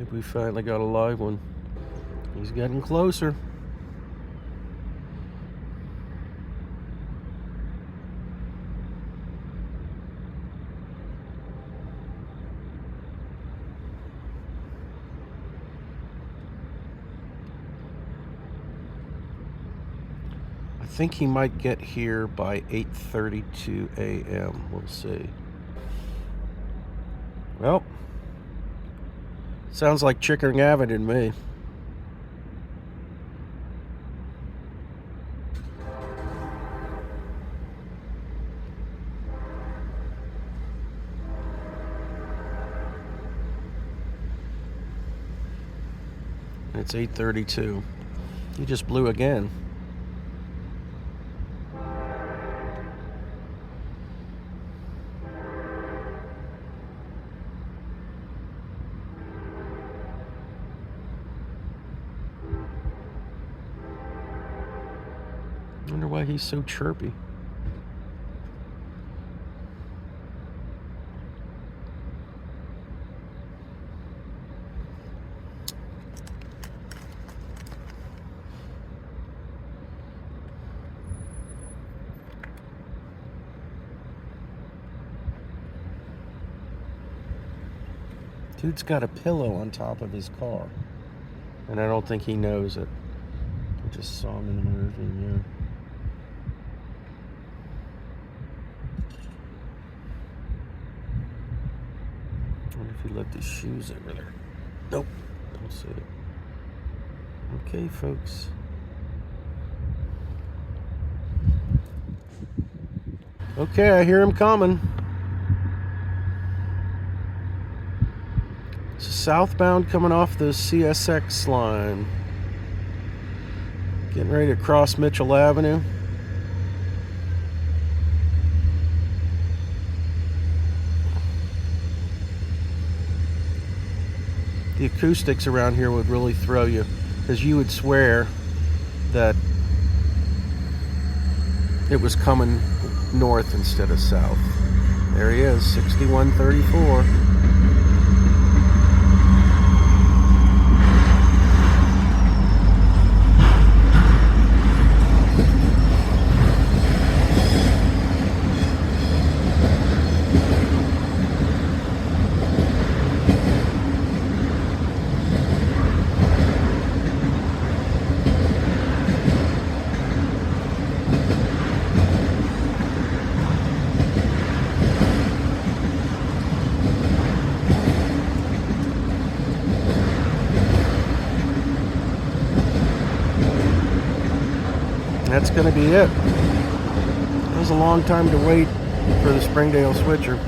think we finally got a live one. He's getting closer. I think he might get here by 8:32 a.m. We'll see. Well, sounds like Chickering Avenue to me. It's 8:32. He just blew again. I wonder why he's so chirpy. Dude's got a pillow on top of his car, and I don't think he knows it. I just saw him in the rearview mirror. I wonder if he left his shoes over there. Nope, don't see it. Okay, folks. Okay, I hear him coming. It's southbound coming off the CSX line. Getting ready to cross Mitchell Avenue. The acoustics around here would really throw you, because you would swear that it was coming north instead of south. There he is, 6134. That's going to be it. It was a long time to wait for the Springdale switcher.